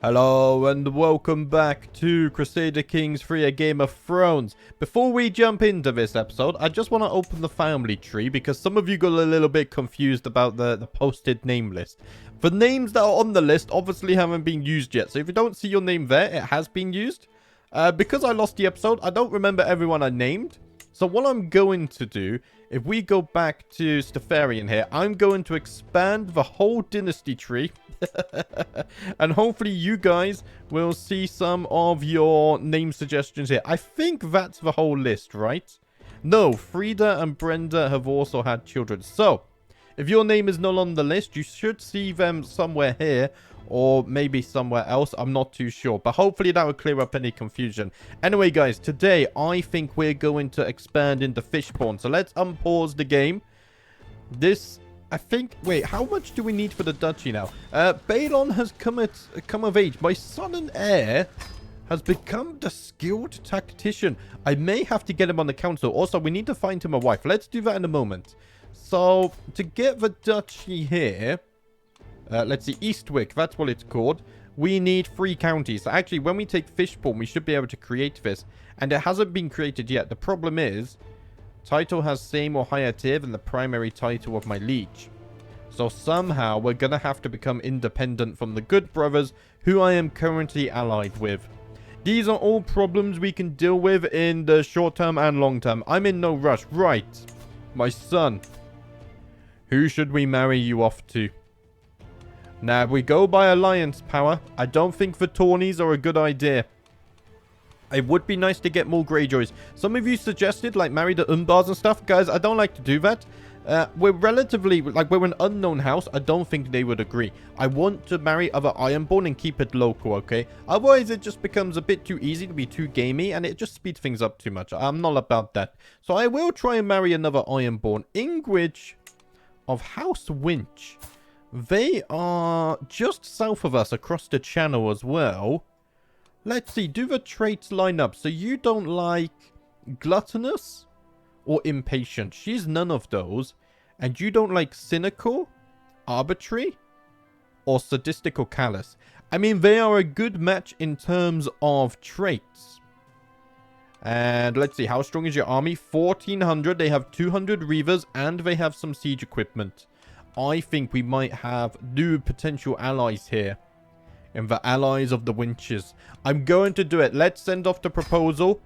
Hello and welcome back to Crusader Kings 3, a Game of Thrones. Before we jump into this episode, I just want to open the family tree because some of you got a little bit confused about the posted name list. The names that are on the list obviously haven't been used yet, so if you don't see your name there, it has been used. Because I lost the episode, I don't remember everyone I named. So what I'm going to do, if we go back to Stefarian here, I'm going to expand the whole dynasty tree. And hopefully you guys will see some of your name suggestions here. I think that's the whole list, right? No, Frida and Brenda have also had children. So, if your name is not on the list, you should see them somewhere here. Or maybe somewhere else. I'm not too sure. But hopefully that will clear up any confusion. Anyway, guys, today I think we're going to expand into Fishpawn. So let's unpause the game. This... I think... Wait, how much do we need for the duchy now? Balon has come of age. My son and heir has become the skilled tactician. I may have to get him on the council. Also, we need to find him a wife. Let's do that in a moment. So, to get the duchy here... let's see, Eastwick, that's what it's called. We need 3 counties. So actually, when we take Fishpawn, we should be able to create this. And it hasn't been created yet. The problem is... title has same or higher tier than the primary title of my liege. So somehow we're going to have to become independent from the good brothers who I am currently allied with. These are all problems we can deal with in the short term and long term. I'm in no rush. Right. My son. Who should we marry you off to? Now, if we go by alliance power, I don't think the Tawneys are a good idea. It would be nice to get more Greyjoys. Some of you suggested, like, marry the Umbars and stuff. Guys, I don't like to do that. We're relatively, like, we're an unknown house. I don't think they would agree. I want to marry other Ironborn and keep it local, okay? Otherwise, it just becomes a bit too easy to be too gamey, and it just speeds things up too much. I'm not about that. So I will try and marry another Ironborn. Ingrid of House Winch. They are just south of us across the channel as well. Let's see, do the traits line up? So you don't like gluttonous or impatient. She's none of those. And you don't like cynical, arbitrary, or sadistic or callous. I mean, they are a good match in terms of traits. And let's see, how strong is your army? 1,400. They have 200 reavers and they have some siege equipment. I think we might have new potential allies here. In the allies of the Winches. I'm going to do it. Let's send off the proposal.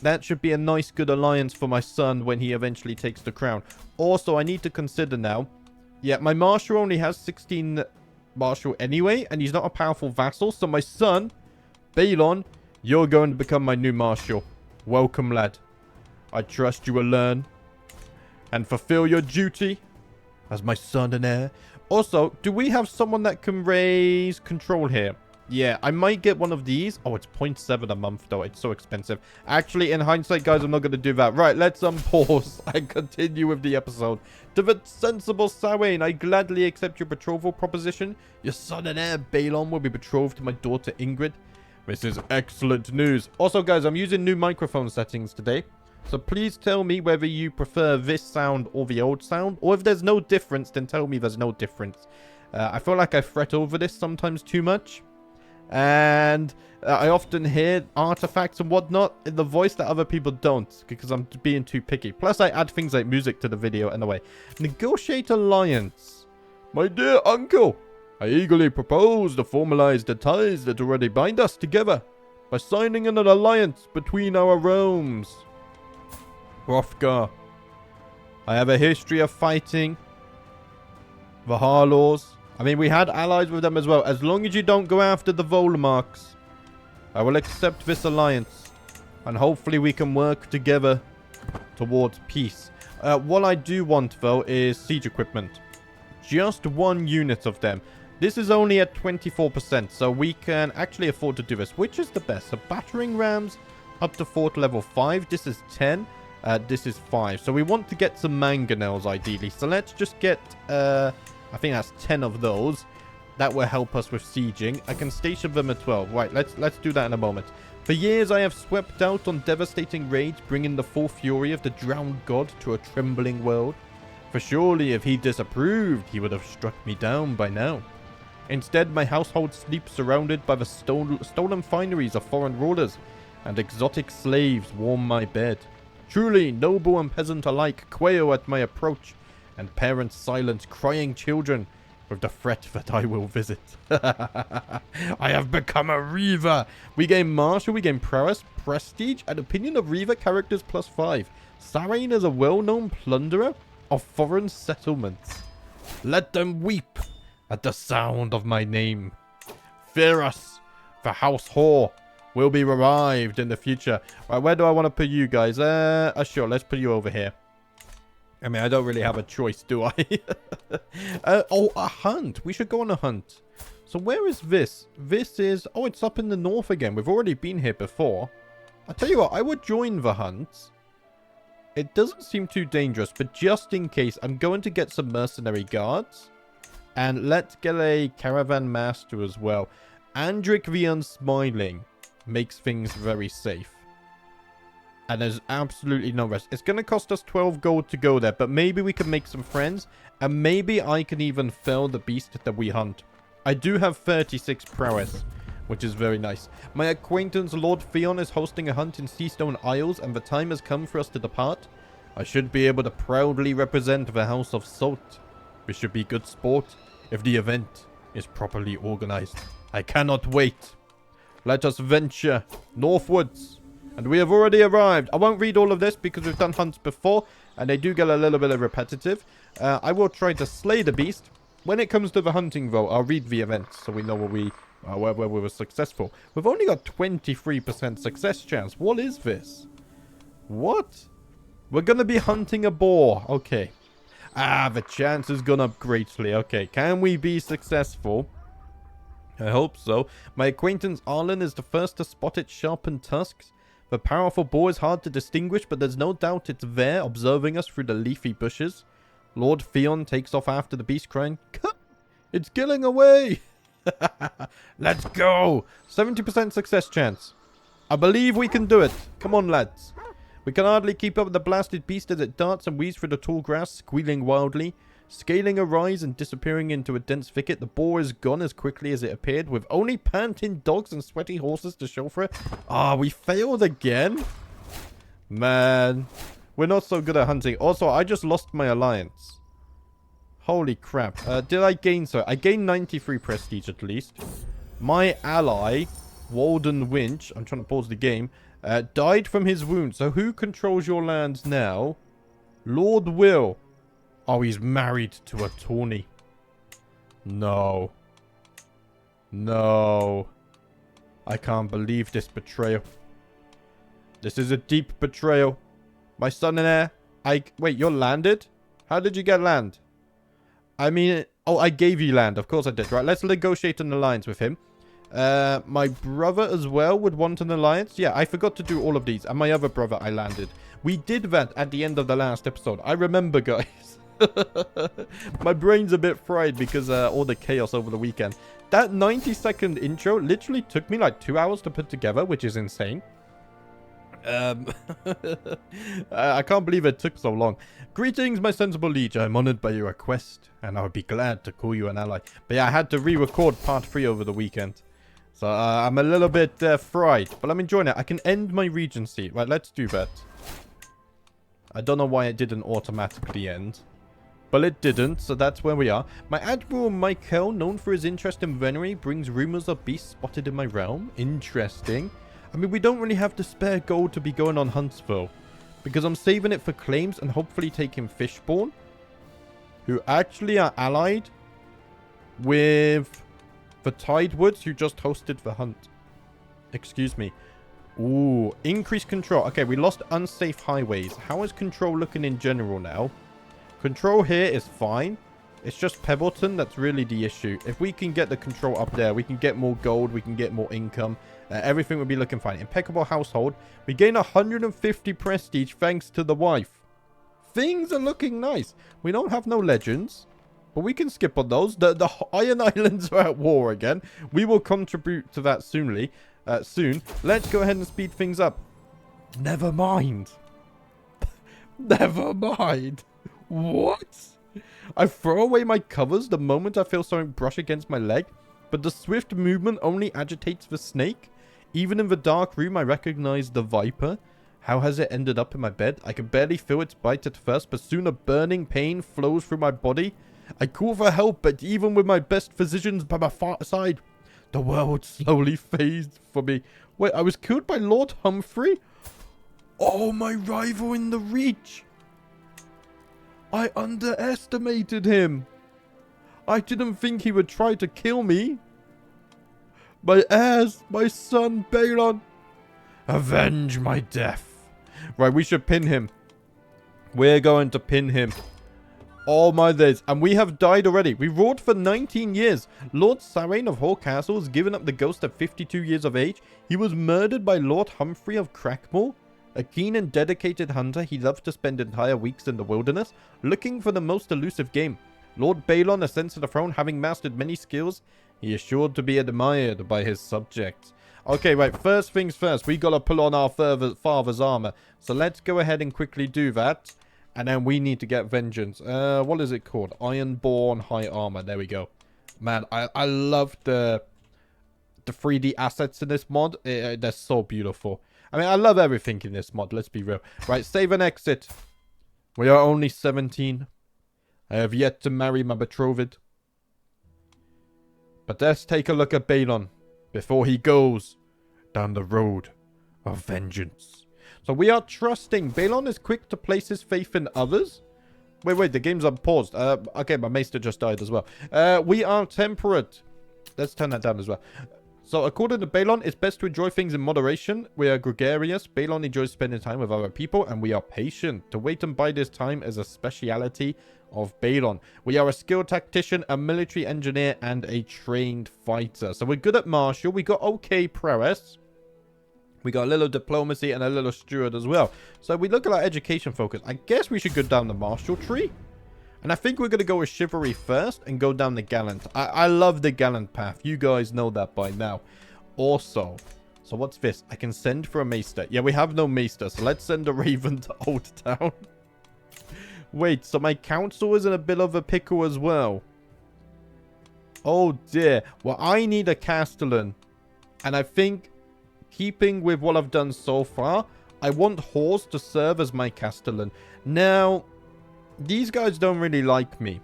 That should be a nice, good alliance for my son when he eventually takes the crown. Also, I need to consider now. Yeah, my marshal only has 16 marshal anyway. And he's not a powerful vassal. So my son, Balon, you're going to become my new marshal. Welcome, lad. I trust you will learn and fulfill your duty as my son and heir. Also, do we have someone that can raise control here? Yeah, I might get one of these. Oh, it's 0.7 a month, though. It's so expensive. Actually, in hindsight, guys, I'm not going to do that. Right, let's unpause and continue with the episode. To the sensible Sawain, I gladly accept your betrothal proposition. Your son and heir, Balon, will be betrothed to my daughter, Ingrid. This is excellent news. Also, guys, I'm using new microphone settings today. So please tell me whether you prefer this sound or the old sound. Or if there's no difference, then tell me there's no difference. I feel like I fret over this sometimes too much. And I often hear artifacts and whatnot in the voice that other people don't. Because I'm being too picky. Plus I add things like music to the video anyway. Negotiate alliance. My dear uncle, I eagerly propose to formalize the ties that already bind us together. By signing an alliance between our realms. Hrothgar. I have a history of fighting the Harlaws. I mean, we had allies with them as well. As long as you don't go after the Volmarks, I will accept this alliance. And hopefully we can work together towards peace. What I do want, though, is siege equipment. Just 1 unit of them. This is only at 24%, so we can actually afford to do this. Which is the best? So battering rams up to fort level 5. This is 10. This is 5. So we want to get some mangonels, ideally. So let's just get, I think that's 10 of those. That will help us with sieging. I can station them at 12. Right, let's do that in a moment. For years, I have swept out on devastating raids, bringing the full fury of the drowned god to a trembling world. For surely, if he disapproved, he would have struck me down by now. Instead, my household sleeps surrounded by the stolen fineries of foreign rulers, and exotic slaves warm my bed. Truly, noble and peasant alike quail at my approach, and parents silence crying children with the threat that I will visit. I have become a Reaver. We gain martial, we gain prowess, prestige, and opinion of Reaver characters +5. Sarrain is a well-known plunderer of foreign settlements. Let them weep at the sound of my name. Fear us, for House Hoare will be revived in the future. Right, where do I want to put you guys? Sure, let's put you over here. I mean, I don't really have a choice, do I? Oh, a hunt. We should go on a hunt. So where is this? This is... Oh, it's up in the north again. We've already been here before. I'll tell you what, I would join the hunt. It doesn't seem too dangerous, but just in case, I'm going to get some mercenary guards. And let's get a caravan master as well. Andric the Unsmiling makes things very safe. And there's absolutely no rest. It's going to cost us 12 gold to go there, but maybe we can make some friends. And maybe I can even fell the beast that we hunt. I do have 36 prowess, which is very nice. My acquaintance Lord Theon is hosting a hunt in Seastone Isles, and the time has come for us to depart. I should be able to proudly represent the House of Salt. We should be good sport if the event is properly organized. I cannot wait. Let us venture northwards. And we have already arrived. I won't read all of this because we've done hunts before, and they do get a little bit repetitive. I will try to slay the beast. When it comes to the hunting, though, I'll read the events so we know where we were successful. We've only got 23% success chance. What is this? What? We're going to be hunting a boar. Okay. Ah, the chance has gone up greatly. Okay, can we be successful? I hope so. My acquaintance Arlen is the first to spot its sharpened tusks. The powerful boar is hard to distinguish, but there's no doubt it's there, observing us through the leafy bushes. Lord Theon takes off after the beast, crying, "Cut! It's killing away!" Let's go! 70% success chance. I believe we can do it. Come on, lads. We can hardly keep up with the blasted beast as it darts and weaves through the tall grass, squealing wildly. Scaling a rise and disappearing into a dense thicket, the boar is gone as quickly as it appeared, with only panting dogs and sweaty horses to show for it. Ah, we failed again? Man, we're not so good at hunting. Also, I just lost my alliance. Holy crap. Did I gain so? I gained 93 prestige at least. My ally, Walden Winch, I'm trying to pause the game, died from his wound. So who controls your lands now? Lord Will. Oh, he's married to a tawny. No. No. I can't believe this betrayal. This is a deep betrayal. My son and heir. Wait, you're landed? How did you get land? I mean... Oh, I gave you land. Of course I did. Right, let's negotiate an alliance with him. My brother as well would want an alliance. Yeah, I forgot to do all of these. And my other brother I landed. We did that at the end of the last episode. I remember, guys. My brain's a bit fried because all the chaos over the weekend. That 90-second intro literally took me like 2 hours to put together, which is insane. I can't believe it took so long. Greetings, my sensible liege. I'm honored by your request, and I would be glad to call you an ally. But yeah, I had to re-record part 3 over the weekend. So I'm a little bit fried, but I'm enjoying it. I can end my regency. Right, let's do that. I don't know why it didn't automatically end. But it didn't, so that's where we are. My Admiral Michael, known for his interest in venery, brings rumors of beasts spotted in my realm. Interesting. I mean, we don't really have to spare gold to be going on hunts, though. Because I'm saving it for claims and hopefully taking Fishborn, who actually are allied with the Tidewoods, who just hosted the hunt. Excuse me. Ooh, increased control. Okay, we lost unsafe highways. How is control looking in general now? Control here is fine. It's just Pebbleton that's really the issue. If we can get the control up there, we can get more gold, we can get more income. Everything will be looking fine. Impeccable household. We gain 150 prestige thanks to the wife. Things are looking nice. We don't have no legends, but we can skip on those. The Iron Islands are at war again. We will contribute to that soon. Let's go ahead and speed things up. Never mind. Never mind. What? I throw away my covers the moment I feel something brush against my leg, but the swift movement only agitates the snake. Even in the dark room, I recognize the viper. How has it ended up in my bed? I can barely feel its bite at first, but soon a burning pain flows through my body. I call for help, but even with my best physicians by my side, the world slowly fades for me. Wait, I was killed by Lord Humphrey? Oh, my rival in the Reach. I underestimated him. I didn't think he would try to kill me. My heirs, my son Balon. Avenge my death. Right, we should pin him. We're going to pin him. Oh my days. And we have died already. We ruled for 19 years. Lord Sarrain of Hoare Castle was given up the ghost at 52 years of age. He was murdered by Lord Humphrey of Crackmore. A keen and dedicated hunter, he loved to spend entire weeks in the wilderness, looking for the most elusive game. Lord Balon ascends to the throne, having mastered many skills. He is sure to be admired by his subjects. Okay, right, first things first, we gotta pull on our father's armor. So let's go ahead and quickly do that. And then we need to get vengeance. What is it called? Ironborn High Armor. There we go. Man, I love the 3D assets in this mod. They're so beautiful. I mean, I love everything in this mod, let's be real. Right, save and exit. We are only 17. I have yet to marry my betrothed. But let's take a look at Balon before he goes down the road of vengeance. So we are trusting. Balon is quick to place his faith in others. Wait, the game's unpaused. Okay, my maester just died as well. We are temperate. Let's turn that down as well. So according to Balon, it's best to enjoy things in moderation. We are gregarious. Balon enjoys spending time with other people, and we are patient. To wait and bide his time is a speciality of Balon. We are a skilled tactician, a military engineer, and a trained fighter. So we're good at martial. We got okay prowess. We got a little diplomacy and a little steward as well. So we look at our education focus. I guess we should go down the martial tree. And I think we're going to go with chivalry first and go down the gallant. I love the gallant path. You guys know that by now. Also, so what's this? I can send for a maester. Yeah, we have no maester, so let's send a raven to Old Town. Wait, so my council is in a bit of a pickle as well. Oh dear. Well, I need a castellan. And I think, keeping with what I've done so far, I want Hoares to serve as my castellan. Now, these guys don't really like me.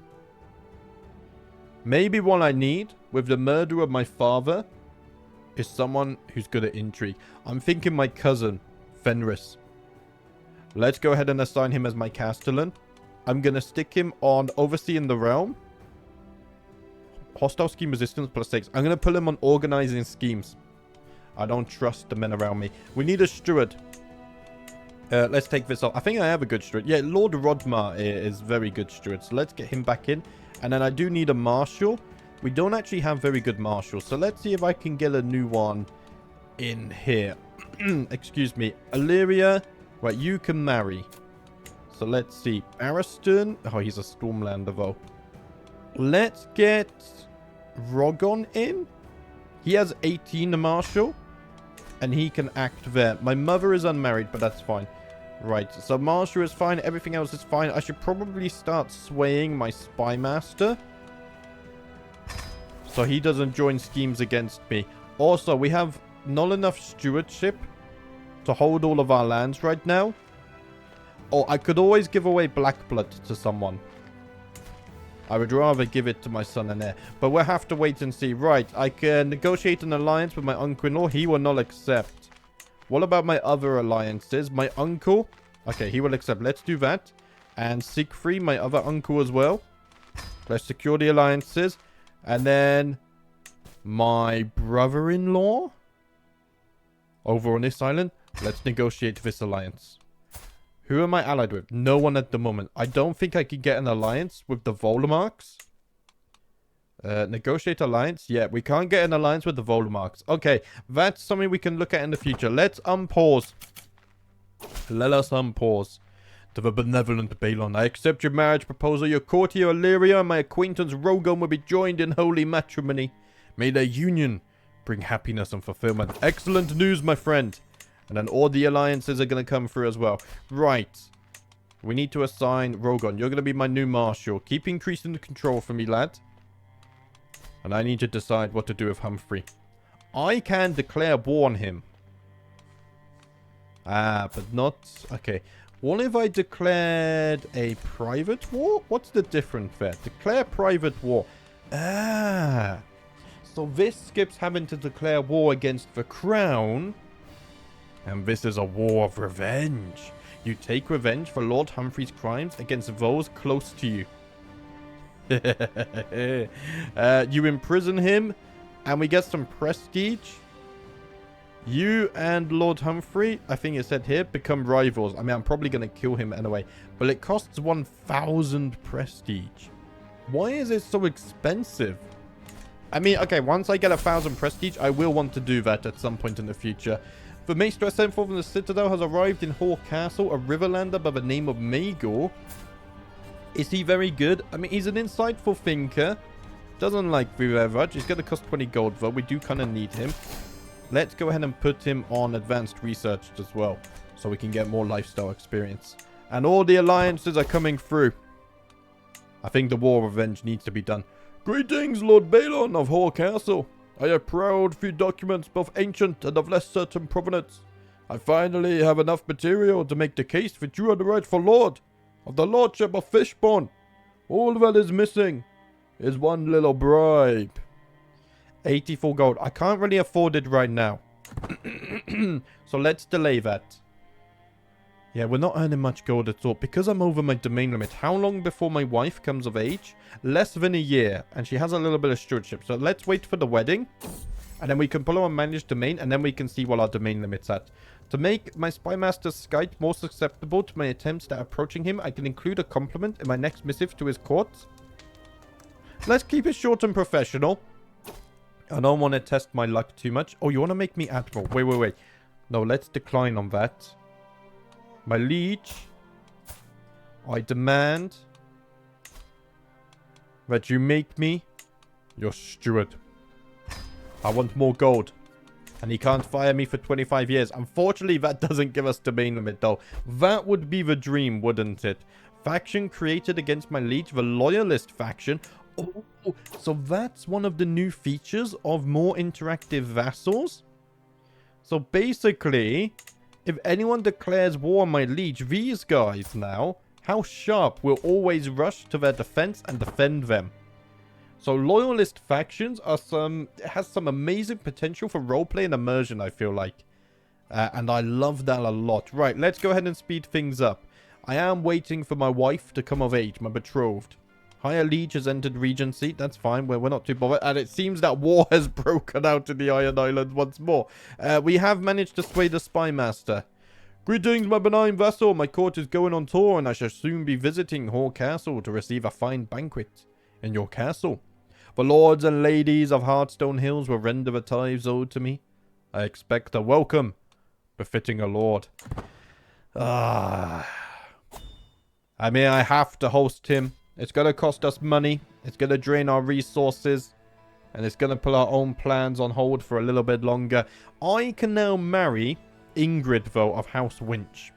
Maybe what I need with the murder of my father is someone who's good at intrigue. I'm thinking my cousin, Fenris. Let's go ahead and assign him as my castellan. I'm going to stick him on overseeing the realm. Hostile scheme resistance +6. I'm going to put him on organizing schemes. I don't trust the men around me. We need a steward. Let's take this off. I think I have a good steward. Yeah, Lord Rodmar is very good steward. So let's get him back in. And then I do need a marshal. We don't actually have very good marshals. So let's see if I can get a new one in here. Excuse me. Illyria. Right, you can marry. So let's see. Ariston. Oh, he's a Stormlander though. Let's get Rogon in. He has 18 marshal. And he can act there. My mother is unmarried, but that's fine. Right, so marshal is fine. Everything else is fine. I should probably start swaying my spy master, so he doesn't join schemes against me. Also, we have not enough stewardship to hold all of our lands right now. Oh, I could always give away Blackblood to someone. I would rather give it to my son and heir. But we'll have to wait and see. Right, I can negotiate an alliance with my uncle-in-law. He will not accept. What about my other alliances? My uncle. Okay, he will accept. Let's do that. And Siegfried, my other uncle as well. Let's secure the alliances. And then my brother-in-law. Over on this island. Let's negotiate this alliance. Who am I allied with? No one at the moment. I don't think I can get an alliance with the Volmarks. Negotiate alliance. Yeah, we can't get an alliance with the Volmarks. Okay, that's something we can look at in the future. Let's unpause. Let us unpause. To the benevolent Balon, I accept your marriage proposal. Your courtier Illyria and my acquaintance Rogon will be joined in holy matrimony. May their union bring happiness and fulfillment. Excellent news, my friend. And then all the alliances are going to come through as well. Right. We need to assign Rogon. You're going to be my new marshal. Keep increasing the control for me, lad. And I need to decide what to do with Humphrey. I can declare war on him. But not... Okay. What if I declared a private war? What's the difference there? Declare private war. So this skips having to declare war against the crown. And this is a war of revenge. You take revenge for Lord Humphrey's crimes against those close to you. You imprison him, and we get some prestige. You and Lord Humphrey, I think it said here, become rivals. I mean, I'm probably going to kill him anyway. But it costs 1,000 prestige. Why is it so expensive? I mean, okay, once I get 1,000 prestige, I will want to do that at some point in the future. The maester I sent for from the Citadel has arrived in Hoare Castle, a riverlander by the name of Magor. Is he very good? I mean, he's an insightful thinker. Doesn't like reforge. He's going to cost 20 gold, though. We do kind of need him. Let's go ahead and put him on advanced research as well, so we can get more lifestyle experience. And all the alliances are coming through. I think the War of Revenge needs to be done. Greetings, Lord Balon of Hoare Castle. I have proud few documents, both ancient and of less certain provenance. I finally have enough material to make the case that you are the rightful lord of the lordship of Fishbourne. All that is missing is one little bribe. 84 gold. I can't really afford it right now. So let's delay that. Yeah, we're not earning much gold at all because I'm over my domain limit. How long before my wife comes of age? Less than a year. And she has a little bit of stewardship. So let's wait for the wedding. And then we can pull on managed domain. And then we can see what our domain limit's at. To make my spymaster's skite more susceptible to my attempts at approaching him, I can include a compliment in my next missive to his court. Let's keep it short and professional. I don't want to test my luck too much. Oh, you want to make me admiral? Wait. No, let's decline on that. My liege, I demand that you make me your steward. I want more gold. And he can't fire me for 25 years. Unfortunately, that doesn't give us domain limit, though. That would be the dream, wouldn't it? Faction created against my liege, the loyalist faction. Oh, so that's one of the new features of more interactive vassals. So basically, if anyone declares war on my liege, these guys now, House Sharp, will always rush to their defense and defend them. So loyalist factions are has some amazing potential for roleplay and immersion, I feel like. And I love that a lot. Right, let's go ahead and speed things up. I am waiting for my wife to come of age, my betrothed. Higher Liege has entered Regency. That's fine. We're not too bothered. And it seems that war has broken out in the Iron Islands once more. We have managed to sway the Spymaster. Greetings, my benign vassal. My court is going on tour, and I shall soon be visiting Hoare Castle to receive a fine banquet in your castle. The lords and ladies of Heartstone Hills will render the tithes owed to me. I expect a welcome befitting a lord. I mean, I have to host him. It's going to cost us money. It's going to drain our resources. And it's going to put our own plans on hold for a little bit longer. I can now marry Ingrid, though, of House Winch.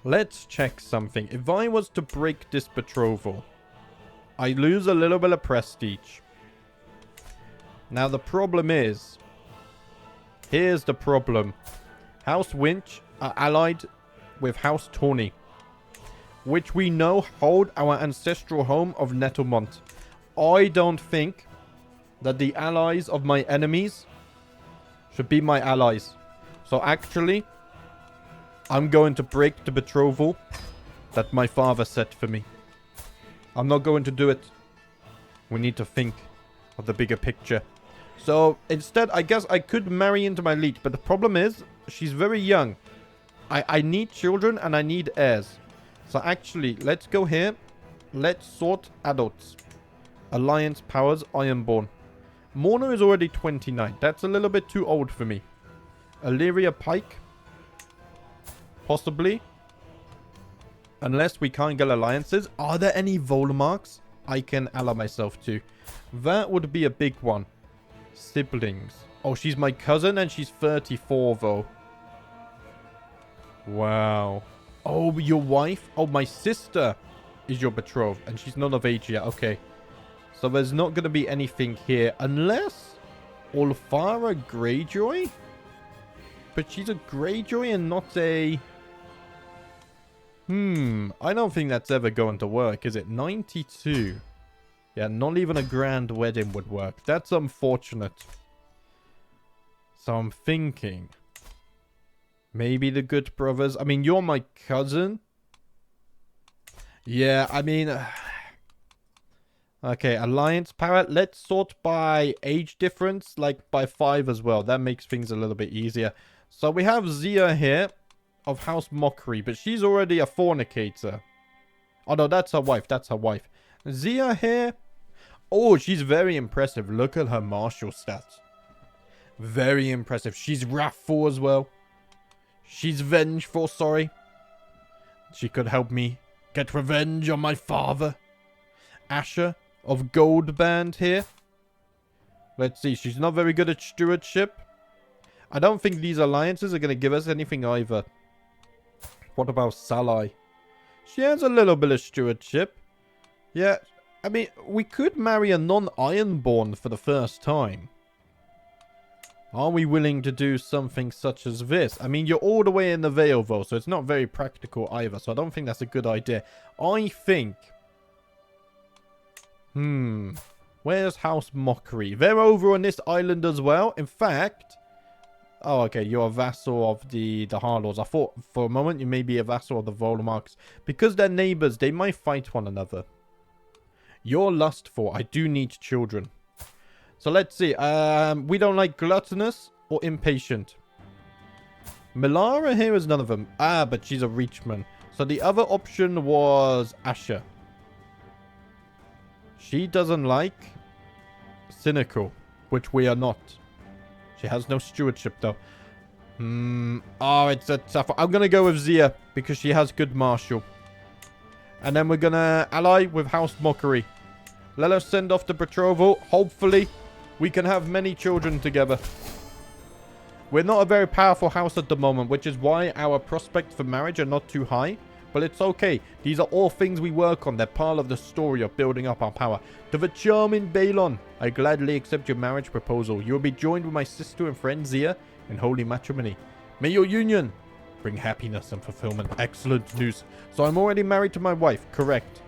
Let's check something. If I was to break this betrothal, I lose a little bit of prestige. Now, the problem is... Here's the problem. House Winch are allied with House Tawny, which we know hold our ancestral home of Nettlemont. I don't think that the allies of my enemies should be my allies. So actually, I'm going to break the betrothal that my father set for me. I'm not going to do it. We need to think of the bigger picture. So instead, I guess I could marry into my liege. But the problem is, she's very young. I need children and I need heirs. So actually, let's go here. Let's sort adults. Alliance powers Ironborn. Morna is already 29. That's a little bit too old for me. Illyria Pike. Possibly. Unless we can't get alliances. Are there any Volmarks I can ally myself to? That would be a big one. Siblings. Oh, she's my cousin and she's 34 though. Wow. Oh, your wife? Oh, my sister is your betrothed, and she's not of age yet. Okay. So there's not going to be anything here, unless Ulfara Greyjoy? But she's a Greyjoy and not a... I don't think that's ever going to work, is it? 92. Yeah, not even a grand wedding would work. That's unfortunate. So I'm thinking... maybe the good brothers. I mean, you're my cousin. Yeah, I mean... okay, alliance power. Let's sort by age difference, like by 5 as well. That makes things a little bit easier. So we have Zia here of House Mockery, but she's already a fornicator. Oh no, that's her wife. That's her wife. Zia here. Oh, she's very impressive. Look at her martial stats. Very impressive. She's wrathful as well. She's vengeful, sorry. She could help me get revenge on my father. Asher of Gold Band here. Let's see. She's not very good at stewardship. I don't think these alliances are going to give us anything either. What about Salai? She has a little bit of stewardship. Yeah, I mean, we could marry a non-Ironborn for the first time. Are we willing to do something such as this? I mean, you're all the way in the Vale, though, so it's not very practical either. So I don't think that's a good idea. I think... where's House Mockery? They're over on this island as well. In fact... oh, okay, you're a vassal of the Harlords. I thought for a moment you may be a vassal of the Volmarks. Because they're neighbors, they might fight one another. You're lustful. I do need children. So let's see. We don't like gluttonous or impatient. Melara here is none of them. Ah, but she's a Reachman. So the other option was Asher. She doesn't like cynical, which we are not. She has no stewardship, though. Oh, it's a tough one. I'm going to go with Zia because she has good martial. And then we're going to ally with House Mockery. Let us send off the betrothal. Hopefully, we can have many children together. We're not a very powerful house at the moment, which is why our prospects for marriage are not too high. But it's okay. These are all things we work on. They're part of the story of building up our power. To the charming Balon, I gladly accept your marriage proposal. You will be joined with my sister and friend Zia in holy matrimony. May your union bring happiness and fulfillment. Excellent news. So I'm already married to my wife. Correct.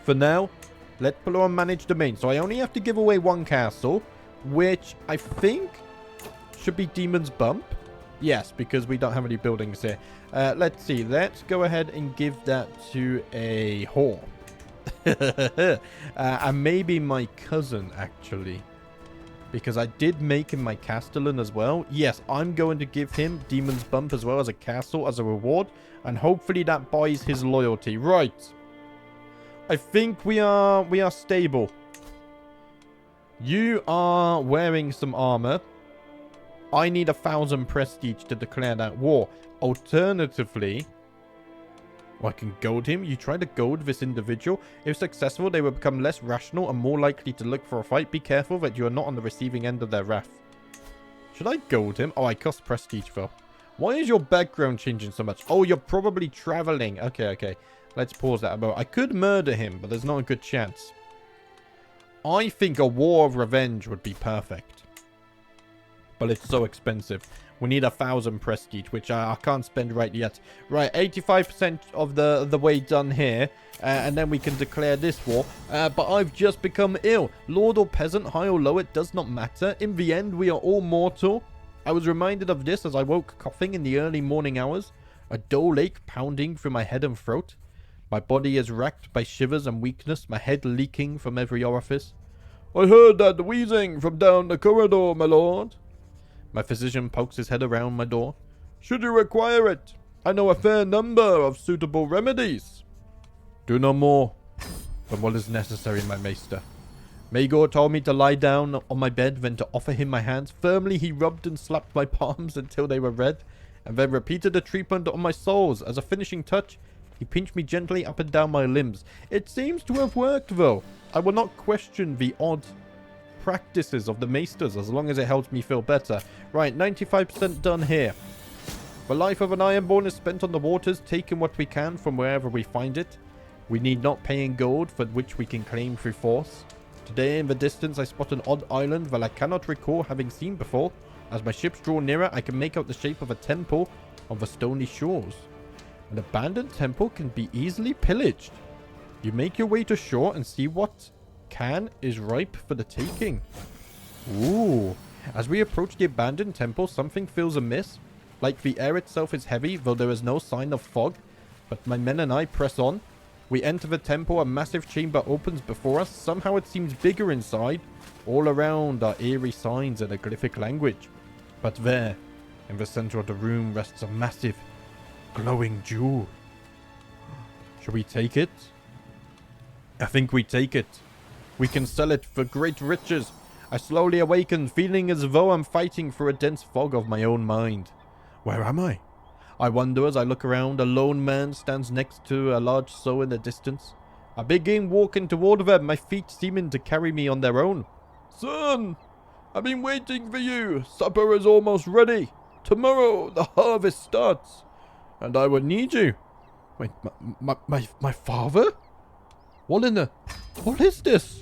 For now, let Pelorun manage the main. So I only have to give away one castle, which I think should be Demon's Bump. Yes, because we don't have any buildings here. Let's see. Let's go ahead and give that to a whore. And maybe my cousin, actually. Because I did make him my Castellan as well. Yes, I'm going to give him Demon's Bump as well as a castle as a reward. And hopefully that buys his loyalty. Right. I think we are stable. You are wearing some armor. I need 1,000 prestige to declare that war. Alternatively, I can goad him. You try to goad this individual. If successful, they will become less rational and more likely to look for a fight. Be careful that you are not on the receiving end of their wrath. Should I goad him? Oh, I cost prestige, though. Why is your background changing so much? Oh, you're probably traveling. Okay. Let's pause that a moment. I could murder him, but there's not a good chance. I think a war of revenge would be perfect. But it's so expensive. We need 1,000 prestige, which I can't spend right yet. Right, 85% of the way done here. And then we can declare this war. But I've just become ill. Lord or peasant, high or low, it does not matter. In the end, we are all mortal. I was reminded of this as I woke coughing in the early morning hours. A dull ache pounding through my head and throat. My body is racked by shivers and weakness. My head leaking from every orifice. I heard that wheezing from down the corridor, my lord. My physician pokes his head around my door. Should you require it, I know a fair number of suitable remedies. Do no more than what is necessary, my maester. Magor told me to lie down on my bed, then to offer him my hands. Firmly he rubbed and slapped my palms until they were red, and then repeated the treatment on my soles. As a finishing touch, he pinched me gently up and down my limbs. It seems to have worked, though. I will not question the odd practices of the maesters as long as it helps me feel better. Right, 95% done here. The life of an Ironborn is spent on the waters, taking what we can from wherever we find it. We need not pay in gold, for which we can claim through force. Today in the distance I spot an odd island that I cannot recall having seen before. As my ships draw nearer, I can make out the shape of a temple on the stony shores. An abandoned temple can be easily pillaged. You make your way to shore and see what is ripe for the taking. Ooh. As we approach the abandoned temple, something feels amiss. Like the air itself is heavy, though there is no sign of fog. But my men and I press on. We enter the temple, a massive chamber opens before us. Somehow it seems bigger inside. All around are eerie signs in a glyphic language. But there, in the center of the room, rests a massive, glowing jewel. Should we take it? I think we take it. We can sell it for great riches. I slowly awaken, feeling as though I'm fighting through a dense fog of my own mind. Where am I? I wonder as I look around. A lone man stands next to a large sow in the distance. I begin walking toward them, my feet seeming to carry me on their own. Son, I've been waiting for you. Supper is almost ready. Tomorrow the harvest starts, and I would need you. Wait, my father? What is this?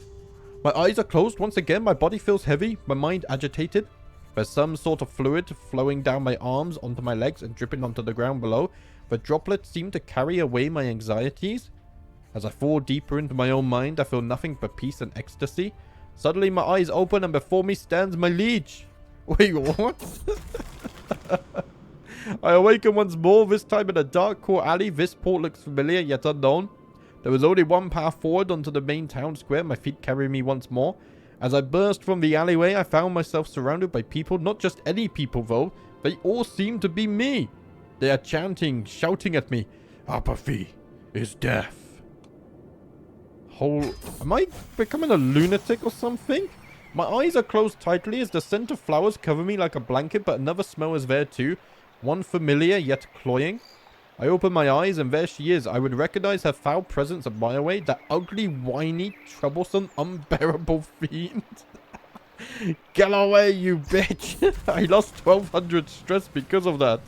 My eyes are closed once again. My body feels heavy, my mind agitated. There's some sort of fluid flowing down my arms onto my legs and dripping onto the ground below. The droplets seem to carry away my anxieties. As I fall deeper into my own mind, I feel nothing but peace and ecstasy. Suddenly my eyes open and before me stands my liege. Wait, what? I awaken once more, this time in a dark core alley. This port looks familiar yet unknown. There was only one path forward onto the main town square. My feet carry me once more. As I burst from the alleyway, I found myself surrounded by people. Not just any people, though. They all seem to be me. They are chanting, shouting at me. Apathy is death. Am I becoming a lunatic or something? My eyes are closed tightly as the scent of flowers cover me like a blanket, but another smell is there too. One familiar yet cloying. I open my eyes and there she is. I would recognize her foul presence a mile away. That ugly, whiny, troublesome, unbearable fiend. Get away, you bitch. I lost 1200 stress because of that.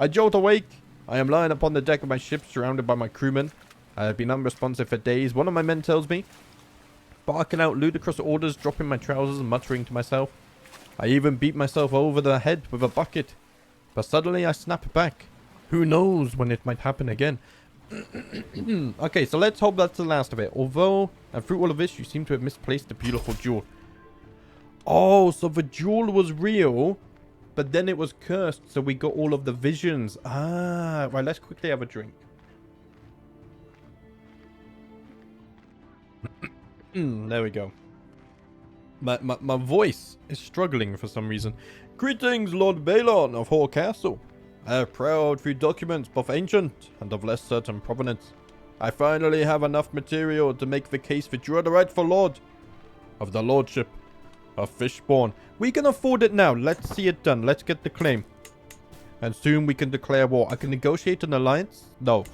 I jolt awake. I am lying upon the deck of my ship surrounded by my crewmen. I have been unresponsive for days. One of my men tells me, barking out ludicrous orders, dropping my trousers and muttering to myself. I even beat myself over the head with a bucket. But suddenly I snap back. Who knows when it might happen again. Okay, so let's hope that's the last of it. Although, and through all of this, you seem to have misplaced the beautiful jewel. Oh, so the jewel was real, but then it was cursed, so we got all of the visions. Ah, right, let's quickly have a drink. There we go. My voice is struggling for some reason. Greetings, Lord Balon of Hoare Castle. I have prowled through documents both ancient and of less certain provenance. I finally have enough material to make the case that you are the rightful lord of the lordship of Fishborn. We can afford it now. Let's see it done. Let's get the claim. And soon we can declare war. I can negotiate an alliance? No,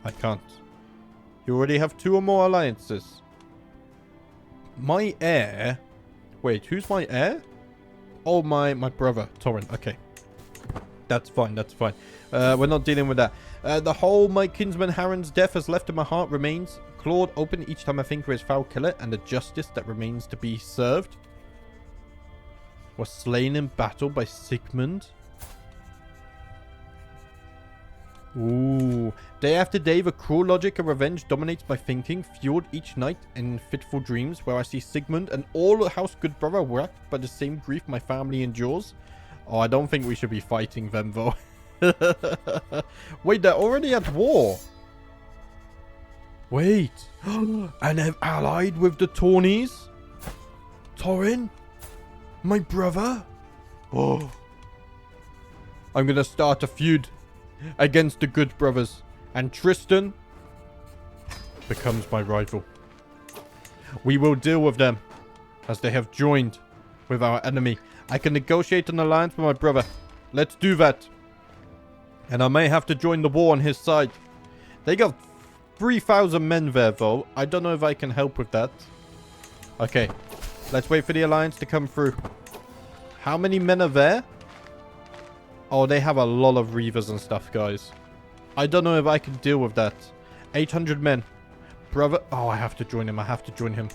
I can't. You already have 2 or more alliances. My heir? Wait, who's my heir? Oh, my brother, Torrin. Okay. That's fine, that's fine. We're not dealing with that. The whole my kinsman Harren's death has left in my heart remains. Clawed open each time I think of his foul killer and the justice that remains to be served. Was slain in battle by Sigmund. Ooh. Day after day, the cruel logic of revenge dominates my thinking, fueled each night in fitful dreams where I see Sigmund and all the house good brother wracked by the same grief my family endures. Oh, I don't think we should be fighting them, though. Wait, they're already at war. Wait. And they've allied with the Tawnies? Torrin? My brother? Oh. I'm going to start a feud against the good brothers. And Tristan becomes my rival. We will deal with them as they have joined with our enemy. I can negotiate an alliance with my brother. Let's do that. And I may have to join the war on his side. They got 3,000 men there, though. I don't know if I can help with that. Okay. Let's wait for the alliance to come through. How many men are there? Oh, they have a lot of reavers and stuff, guys. I don't know if I can deal with that. 800 men. Brother. Oh, I have to join him. I have to join him.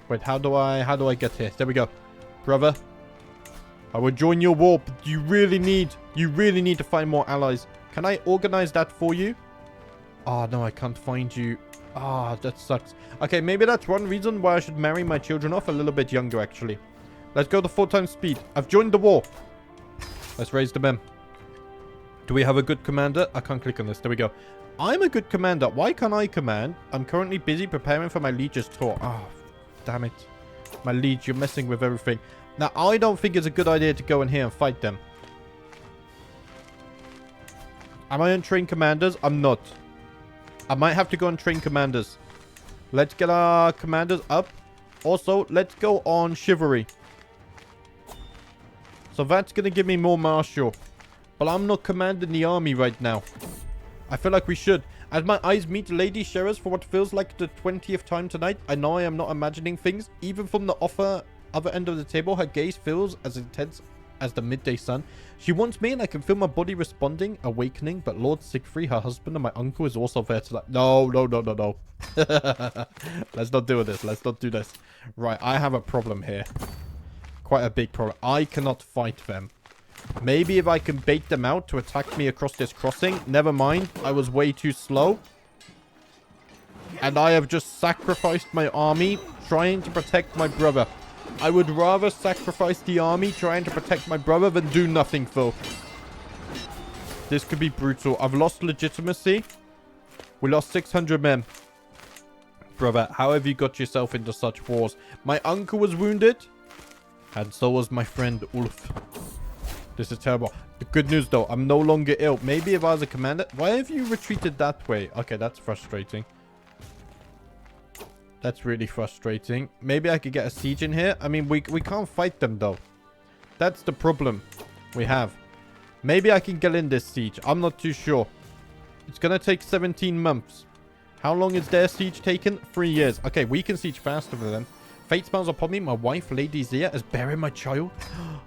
Wait, how do I get here? There we go. Brother. I will join your war, but you really need to find more allies. Can I organize that for you? Oh, no, I can't find you. Ah, that sucks. Okay, maybe that's one reason why I should marry my children off a little bit younger, actually. Let's go to 4 times speed. I've joined the war. Let's raise the men. Do we have a good commander? I can't click on this. There we go. I'm a good commander. Why can't I command? I'm currently busy preparing for my liege's tour. Oh, damn it. My liege, you're messing with everything. Now, I don't think it's a good idea to go in here and fight them. Am I on train commanders? I'm not. I might have to go and train commanders. Let's get our commanders up. Also, let's go on chivalry. So that's going to give me more martial. But I'm not commanding the army right now. I feel like we should. As my eyes meet Lady Shera's for what feels like the 20th time tonight, I know I am not imagining things. Even from the other end of the table, her gaze feels as intense as the midday sun. She wants me and I can feel my body responding, awakening, but Lord Siegfried, her husband, and my uncle is also there tonight. No. Let's not do this. Let's not do this. Right, I have a problem here. Quite a big problem. I cannot fight them. Maybe if I can bait them out to attack me across this crossing. Never mind. I was way too slow. And I have just sacrificed my army trying to protect my brother. I would rather sacrifice the army trying to protect my brother than do nothing, though. This could be brutal. I've lost legitimacy. We lost 600 men. Brother, how have you got yourself into such wars? My uncle was wounded. And so was my friend Ulf. This is terrible. The good news, though, I'm no longer ill. Maybe if I was a commander... Why have you retreated that way? Okay, that's frustrating. That's really frustrating. Maybe I could get a siege in here. I mean, we can't fight them, though. That's the problem we have. Maybe I can get in this siege. I'm not too sure. It's going to take 17 months. How long is their siege taken? 3 years. Okay, we can siege faster than them. Fate smiles upon me. My wife, Lady Zia, is bearing my child.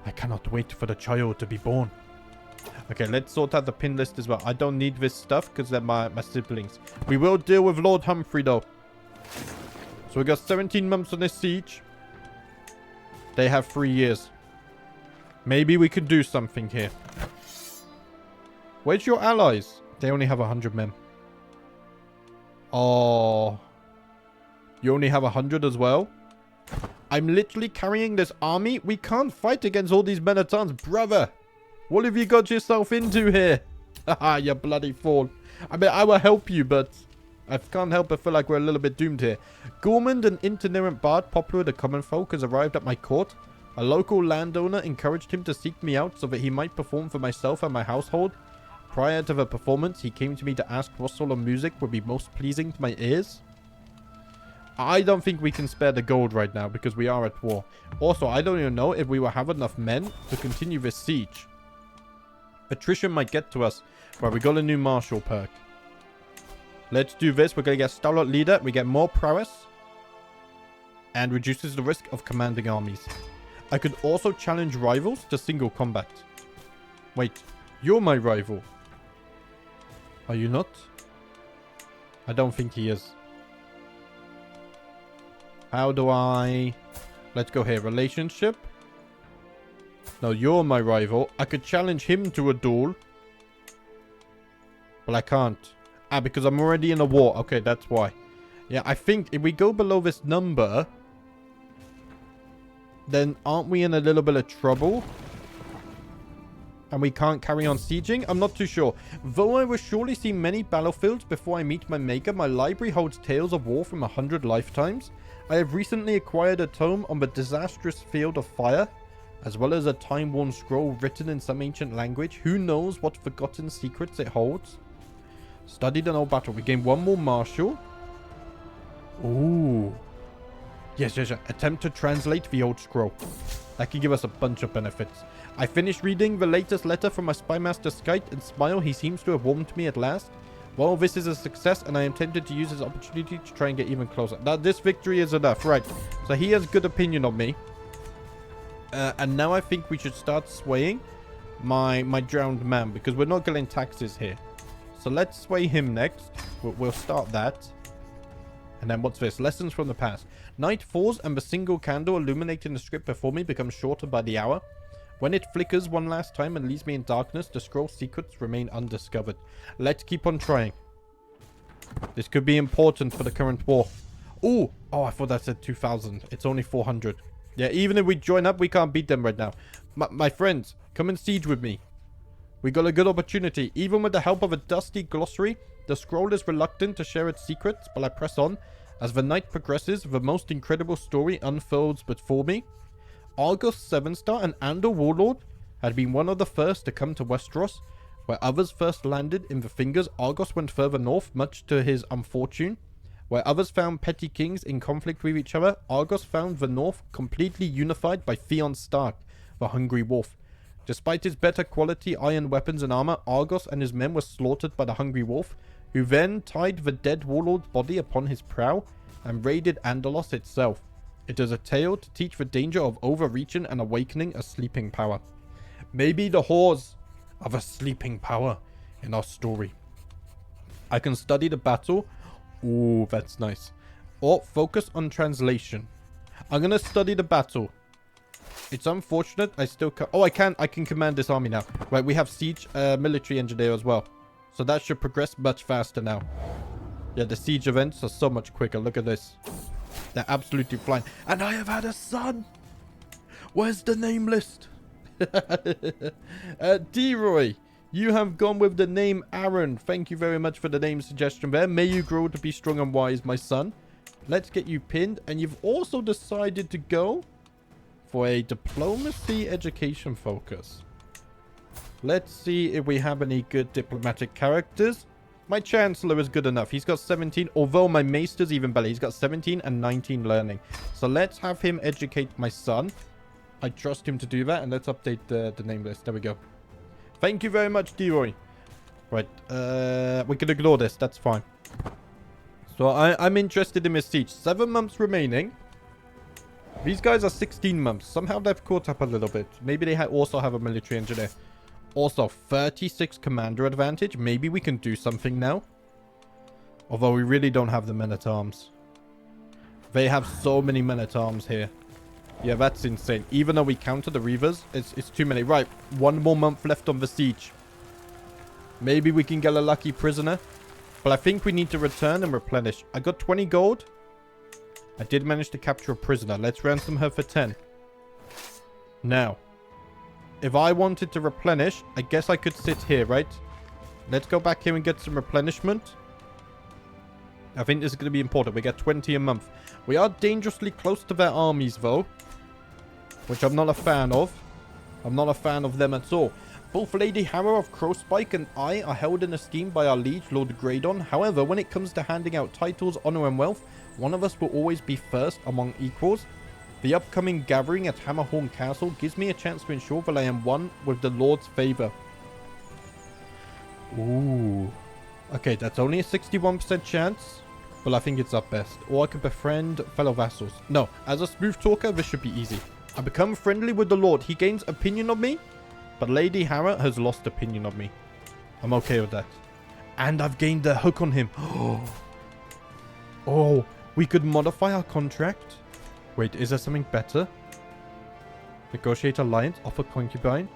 I cannot wait for the child to be born. Okay, let's sort out the pin list as well. I don't need this stuff because they're my siblings. We will deal with Lord Humphrey, though. So we got 17 months on this siege. They have 3 years. Maybe we could do something here. Where's your allies? They only have 100 men. Oh. You only have 100 as well? I'm literally carrying this army. We can't fight against all these men at arms. Brother, what have you got yourself into here? Haha, you bloody fool. I mean, I will help you, but I can't help but feel like we're a little bit doomed here. Gourmand, an itinerant bard popular with the common folk, has arrived at my court. A local landowner encouraged him to seek me out so that he might perform for myself and my household. Prior to the performance, he came to me to ask what sort of music would be most pleasing to my ears. I don't think we can spare the gold right now because we are at war. Also, I don't even know if we will have enough men to continue this siege. Attrition might get to us. Right, we got a new martial perk. Let's do this. We're going to get Stalwart Leader. We get more prowess. And reduces the risk of commanding armies. I could also challenge rivals to single combat. Wait, you're my rival. Are you not? I don't think he is. How do I... Let's go here. Relationship. No, you're my rival. I could challenge him to a duel. But I can't. Ah, because I'm already in a war. Okay, that's why. Yeah, I think if we go below this number... Then aren't we in a little bit of trouble? And we can't carry on sieging? I'm not too sure. Though I will surely see many battlefields before I meet my maker, my library holds tales of war from 100 lifetimes. I have recently acquired a tome on the disastrous field of fire, as well as a time-worn scroll written in some ancient language. Who knows what forgotten secrets it holds? Studied an old battle. We gain one more martial. Ooh. Yes. Attempt to translate the old scroll. That can give us a bunch of benefits. I finished reading the latest letter from my spymaster Skite and smile. He seems to have warmed to me at last. Well, this is a success, and I am tempted to use this opportunity to try and get even closer. Now, this victory is enough. Right. So he has good opinion of me. And now I think we should start swaying. my drowned man, because we're not getting taxes here. So let's sway him next. We'll start that. And then what's this? Lessons from the past. Night falls and the single candle illuminating the script before me becomes shorter by the hour. When it flickers one last time and leaves me in darkness, the scroll secrets remain undiscovered. Let's keep on trying. This could be important for the current war. Ooh! Oh, I thought that said 2,000. It's only 400. Yeah, even if we join up, we can't beat them right now. My friends, come and siege with me. We got a good opportunity. Even with the help of a dusty glossary, the scroll is reluctant to share its secrets, but I press on. As the night progresses, the most incredible story unfolds before me. Argos 7-star and Andor Warlord had been one of the first to come to Westeros. Where others first landed in the Fingers, Argos went further north, much to his unfortune. Where others found petty kings in conflict with each other, Argos found the north completely unified by Theon Stark, the Hungry Wolf. Despite his better quality iron weapons and armor, Argos and his men were slaughtered by the Hungry Wolf, who then tied the dead warlord's body upon his prow and raided Andalos itself. It is a tale to teach the danger of overreaching and awakening a sleeping power. Maybe the horrors of a sleeping power in our story. I can study the battle. Ooh, that's nice. Or focus on translation. I'm gonna study the battle. It's unfortunate I still can't... Oh, I can command this army now. Right, we have siege military engineer as well. So that should progress much faster now. Yeah, the siege events are so much quicker. Look at this. They're absolutely flying. And I have had a son. Where's the name list? D-Roy, you have gone with the name Aaron. Thank you very much for the name suggestion there. May you grow to be strong and wise, my son. Let's get you pinned. And you've also decided to go for a diplomacy education focus. Let's see if we have any good diplomatic characters. My Chancellor is good enough. He's got 17, although my Maester's even better. He's got 17 and 19 learning. So let's have him educate my son. I trust him to do that, and let's update the name list. There we go. Thank you very much, D-Roy. Right, we can ignore this. That's fine. So I'm interested in this siege. 7 months remaining. These guys are 16 months. Somehow they've caught up a little bit. Maybe they also have a military engineer. Also, 36 commander advantage. Maybe we can do something now. Although we really don't have the men-at-arms. They have so many men-at-arms here. Yeah, that's insane. Even though we counter the Reavers, it's too many. Right, 1 more month left on the siege. Maybe we can get a lucky prisoner. But I think we need to return and replenish. I got 20 gold. I did manage to capture a prisoner. Let's ransom her for 10. Now, if I wanted to replenish, I guess I could sit here, right? Let's go back here and get some replenishment. I think this is going to be important. We get 20 a month. We are dangerously close to their armies, though. Which I'm not a fan of. I'm not a fan of them at all. Both Lady Harrow of Crowspike and I are held in esteem by our liege, Lord Graydon. However, when it comes to handing out titles, honor, and wealth, one of us will always be first among equals. The upcoming gathering at Hammerhorn Castle gives me a chance to ensure that I am one with the Lord's favor. Ooh. Okay, that's only a 61% chance. But I think it's our best. Or I could befriend fellow vassals. No, as a smooth talker, this should be easy. I become friendly with the Lord. He gains opinion of me. But Lady Harrow has lost opinion of me. I'm okay with that. And I've gained a hook on him. Oh, we could modify our contract. Wait, is there something better? Negotiate alliance, offer concubine.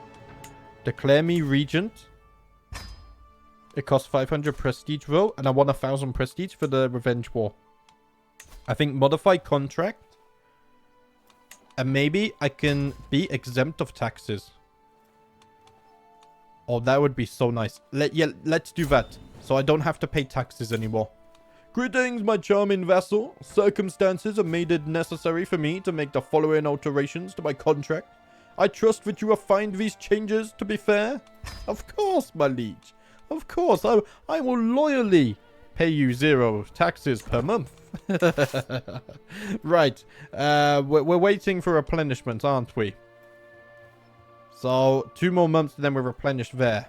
Declare me regent. It costs 500 prestige though, and I want 1,000 prestige for the revenge war. I think modify contract. And maybe I can be exempt of taxes. Oh, that would be so nice. Let's do that. So I don't have to pay taxes anymore. Greetings, my charming vassal. Circumstances have made it necessary for me to make the following alterations to my contract. I trust that you will find these changes to be fair. Of course, my liege. Of course, I will loyally pay you 0 taxes per month. Right. We're waiting for replenishment, aren't we? So, 2 more months and then we're replenished there.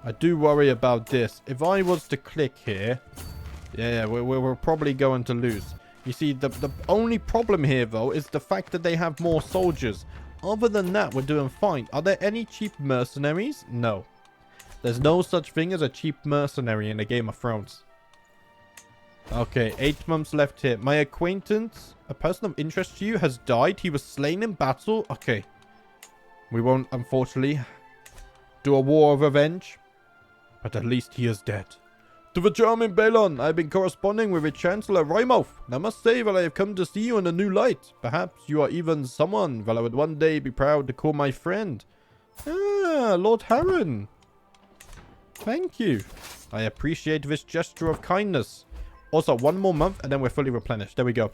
I do worry about this. If I was to click here... Yeah, we're probably going to lose. You see, the only problem here, though, is the fact that they have more soldiers. other than that, we're doing fine. Are there any cheap mercenaries? No. There's no such thing as a cheap mercenary in a Game of Thrones. Okay, 8 months left here. My acquaintance, a person of interest to you, has died. He was slain in battle. Okay. We won't, unfortunately, do a war of revenge. But at least he is dead. To the charming Balon, I have been corresponding with the Chancellor Rymouth, and I must say that I have come to see you in a new light. Perhaps you are even someone that I would one day be proud to call my friend. Ah, Lord Harren. Thank you. I appreciate this gesture of kindness. Also, 1 more month, and then we're fully replenished. There we go.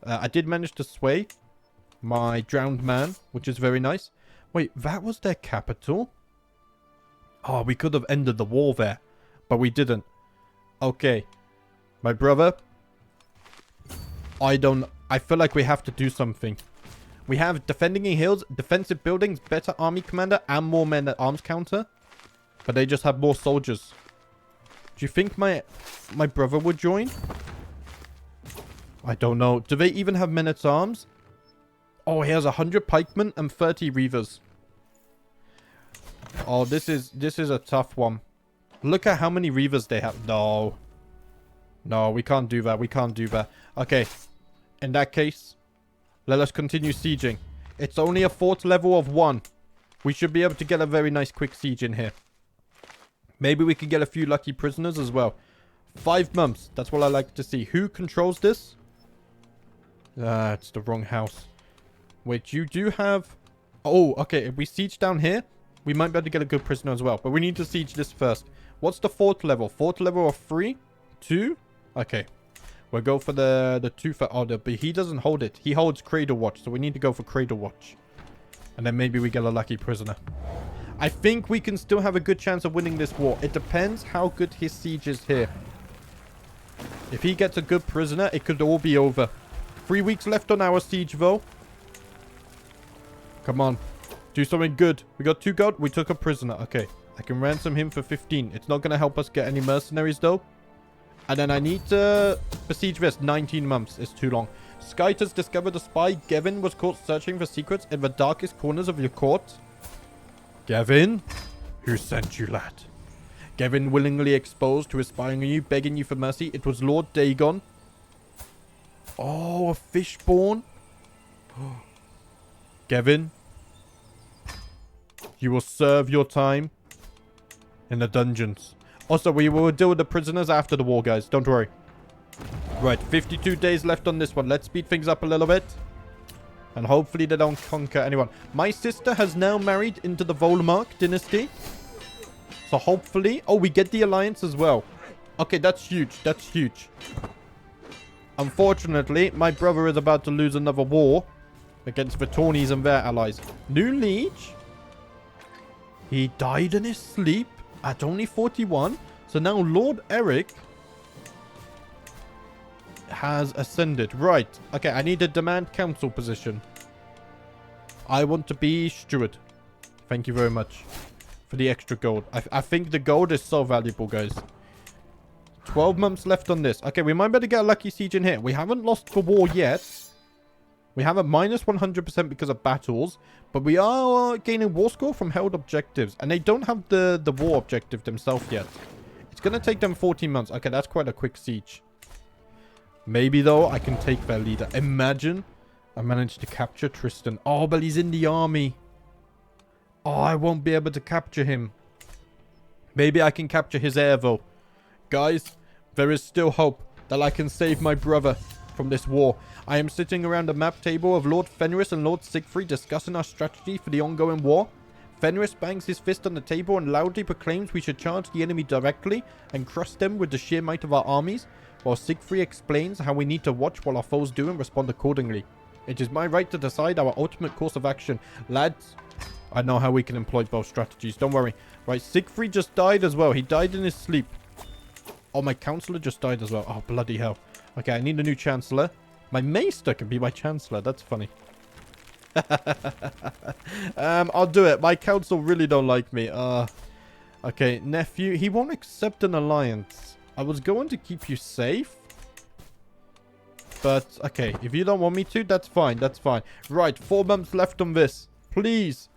I did manage to sway my drowned man, which is very nice. Wait, that was their capital? Oh, we could have ended the war there. But we didn't. Okay. My brother. I feel like we have to do something. We have defending hills, defensive buildings, better army commander, and more men at arms counter. But they just have more soldiers. Do you think my brother would join? I don't know. Do they even have men at arms? Oh, he has 100 pikemen and 30 reavers. Oh, this is a tough one. Look at how many reavers they have. No. No, we can't do that. We can't do that. Okay. In that case, let us continue sieging. It's only a fort level of 1. We should be able to get a very nice quick siege in here. Maybe we could get a few lucky prisoners as well. 5 months. That's what I like to see. Who controls this? It's the wrong house. Wait, you do have... Oh, okay. If we siege down here, we might be able to get a good prisoner as well. But we need to siege this first. What's the fort level? Fort level of 3? 2? Okay. We'll go for the 2 for... Oh, but he doesn't hold it. He holds Cradle Watch. So we need to go for Cradle Watch. And then maybe we get a lucky prisoner. I think we can still have a good chance of winning this war. It depends how good his siege is here. If he gets a good prisoner, it could all be over. 3 weeks left on our siege, though. Come on. Do something good. We got 2 gold. We took a prisoner. Okay. I can ransom him for 15. It's not going to help us get any mercenaries, though. And then I need to besiege this. 19 months is too long. Skyte has discovered a spy. Gavin was caught searching for secrets in the darkest corners of your court. Gavin? Who sent you, lad? Gavin willingly exposed to his spying on you, begging you for mercy. It was Lord Dagon. Oh, a fishborn? Gavin? You will serve your time in the dungeons. Also, we will deal with the prisoners after the war, guys. Don't worry. Right, 52 days left on this one. Let's speed things up a little bit. And hopefully they don't conquer anyone. My sister has now married into the Volmark dynasty. So hopefully... Oh, we get the alliance as well. Okay, that's huge. That's huge. Unfortunately, my brother is about to lose another war against the Tawnies and their allies. New liege. He died in his sleep at only 41. So now Lord Eric has ascended. Right. Okay, I need a demand council position. I want to be steward. Thank you very much for the extra gold. I think the gold is so valuable, guys. 12 months left on this. Okay, we might better get a lucky siege in here. We haven't lost the war yet. We have a minus 100% because of battles. But we are gaining war score from held objectives. And they don't have the war objective themselves yet. It's going to take them 14 months. Okay, that's quite a quick siege. Maybe, though, I can take their leader. Imagine I managed to capture Tristan. Oh, but he's in the army. Oh, I won't be able to capture him. Maybe I can capture his heir, though. Guys, there is still hope that I can save my brother from this war. I am sitting around a map table of Lord Fenris and Lord Siegfried discussing our strategy for the ongoing war. Fenris bangs his fist on the table and loudly proclaims we should charge the enemy directly and crush them with the sheer might of our armies, while Siegfried explains how we need to watch while our foes do and respond accordingly. It is my right to decide our ultimate course of action. Lads, I know how we can employ both strategies. Don't worry. Right, Siegfried just died as well. He died in his sleep. Oh, my counselor just died as well. Oh, bloody hell. Okay, I need a new chancellor. My maester can be my chancellor. That's funny. I'll do it. My council really don't like me. Okay, nephew. He won't accept an alliance. I was going to keep you safe. But, okay, if you don't want me to, that's fine, that's fine. Right, 4 months left on this. Please.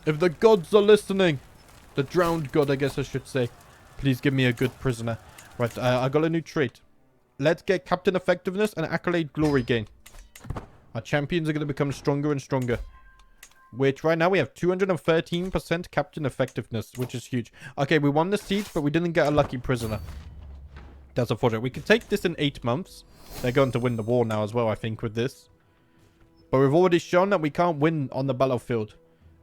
If the gods are listening. The drowned god, I guess I should say. Please give me a good prisoner. Right, I got a new trait. Let's get Captain Effectiveness and Accolade Glory Gain. Our champions are going to become stronger and stronger. Which, right now, we have 213% Captain Effectiveness, which is huge. Okay, we won the siege, but we didn't get a lucky prisoner. That's unfortunate. We could take this in 8 months. They're going to win the war now as well, I think, with this. But we've already shown that we can't win on the battlefield.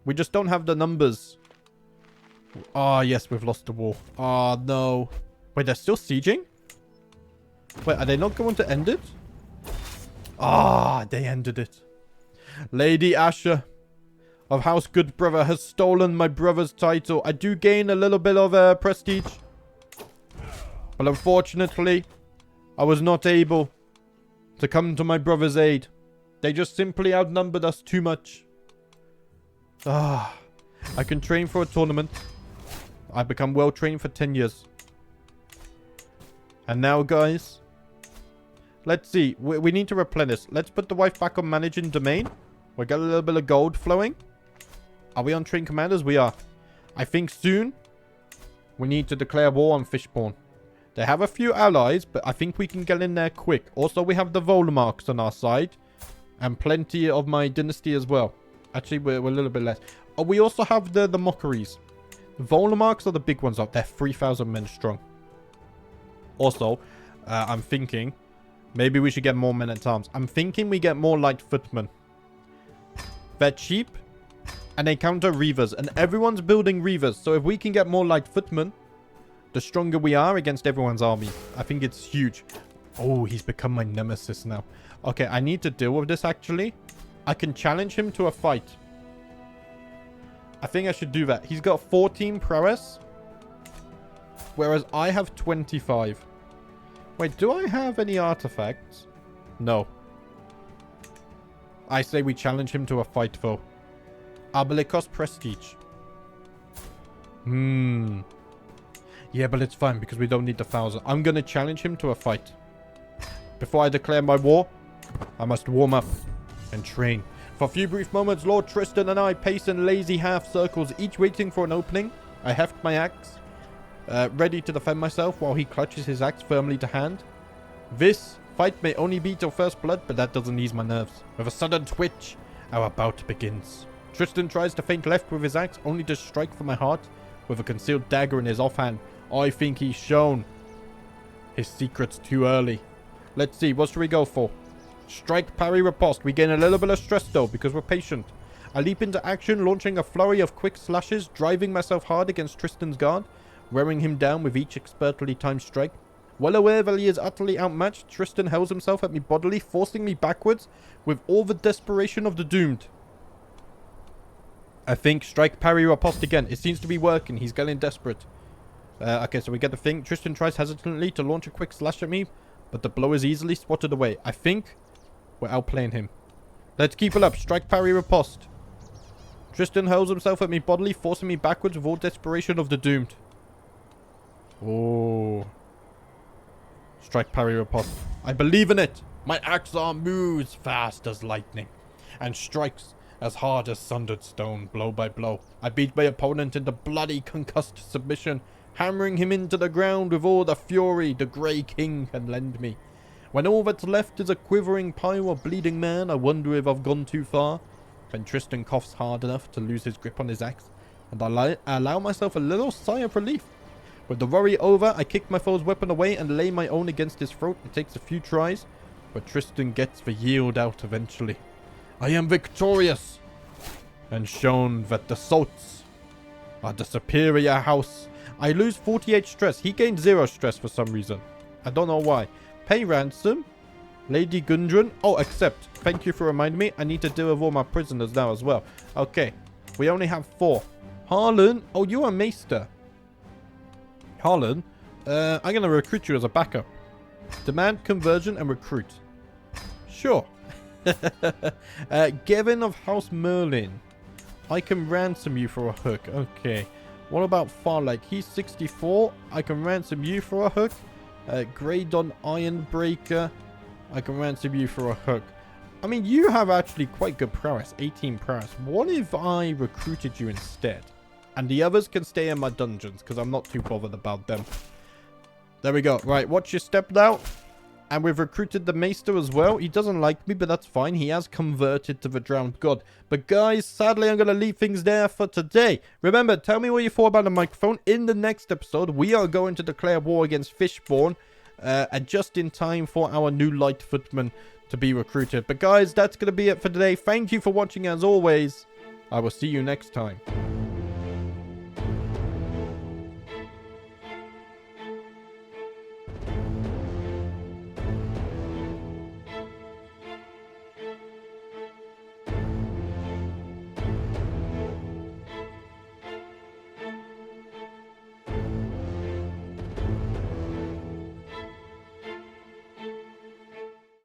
We just don't have the numbers. Ah, yes, we've lost the war. Ah, no. Wait, they're still sieging? Wait, are they not going to end it? Ah, they ended it. Lady Asher of House Goodbrother has stolen my brother's title. I do gain a little bit of prestige. But unfortunately, I was not able to come to my brother's aid. They just simply outnumbered us too much. Ah, I can train for a tournament. I become well trained for 10 years. And now, guys, let's see. We need to replenish. Let's put the wife back on managing domain. We got a little bit of gold flowing. Are we on train commanders? We are. I think soon we need to declare war on Fishborn. They have a few allies, but I think we can get in there quick. Also, we have the Volmarks on our side. And plenty of my dynasty as well. Actually, we're a little bit less. Oh, we also have the Mockeries. The Volmarks are the big ones up. They're 3,000 men strong. Also, I'm thinking maybe we should get more men-at-arms. I'm thinking we get more light footmen. They're cheap. And they counter Reavers. And everyone's building Reavers. So if we can get more light footmen, the stronger we are against everyone's army. I think it's huge. Oh, he's become my nemesis now. Okay, I need to deal with this actually. I can challenge him to a fight. I think I should do that. He's got 14 prowess. Whereas I have 25. Wait, do I have any artifacts? No. I say we challenge him to a fight though. Ah, but it costs prestige. Yeah, but it's fine because we don't need the 1,000. I'm going to challenge him to a fight. Before I declare my war, I must warm up and train. For a few brief moments, Lord Tristan and I pace in lazy half circles, each waiting for an opening. I heft my axe, ready to defend myself while he clutches his axe firmly to hand. This fight may only be till first blood, but that doesn't ease my nerves. With a sudden twitch, our bout begins. Tristan tries to feint left with his axe, only to strike for my heart with a concealed dagger in his offhand. I think he's shown his secrets too early. Let's see, what should we go for? Strike, parry, riposte. We gain a little bit of stress though, because we're patient. I leap into action, launching a flurry of quick slashes, driving myself hard against Tristan's guard, wearing him down with each expertly timed strike. Well aware that he is utterly outmatched, Tristan hurls himself at me bodily, forcing me backwards with all the desperation of the doomed. I think strike, parry, riposte again. It seems to be working. He's getting desperate. Okay, so we get the thing. Tristan tries hesitantly to launch a quick slash at me, but the blow is easily spotted away. I think we're outplaying him. Let's keep it up. Strike, parry, riposte. Tristan hurls himself at me bodily, forcing me backwards with all desperation of the doomed. Oh. Strike, parry, riposte. I believe in it. My axe arm moves fast as lightning and strikes as hard as sundered stone, blow by blow. I beat my opponent into bloody concussed submission, hammering him into the ground with all the fury the Grey King can lend me. When all that's left is a quivering pile of bleeding man, I wonder if I've gone too far. Then Tristan coughs hard enough to lose his grip on his axe, and I allow myself a little sigh of relief. With the worry over, I kick my foe's weapon away and lay my own against his throat. It takes a few tries, but Tristan gets the yield out eventually. I am victorious, and shown that the Salts are the superior house. I lose 48 stress. He gained 0 stress for some reason. I don't know why. Pay ransom. Lady Gundren. Oh, accept. Thank you for reminding me. I need to deal with all my prisoners now as well. Okay. We only have 4. Harlan. Oh, you're a maester. Harlan. I'm going to recruit you as a backup. Demand conversion and recruit. Sure. Gavin of House Merlin. I can ransom you for a hook. Okay. What about Farlake? He's 64. I can ransom you for a hook. Graydon Ironbreaker. I can ransom you for a hook. I mean, you have actually quite good prowess. 18 prowess. What if I recruited you instead? And the others can stay in my dungeons because I'm not too bothered about them. There we go. Right, watch your step now. And we've recruited the Maester as well. He doesn't like me, but that's fine. He has converted to the Drowned God. But guys, sadly, I'm going to leave things there for today. Remember, tell me what you thought about the microphone. In the next episode, we are going to declare war against Fishborn. And just in time for our new Light Footman to be recruited. But guys, that's going to be it for today. Thank you for watching as always. I will see you next time.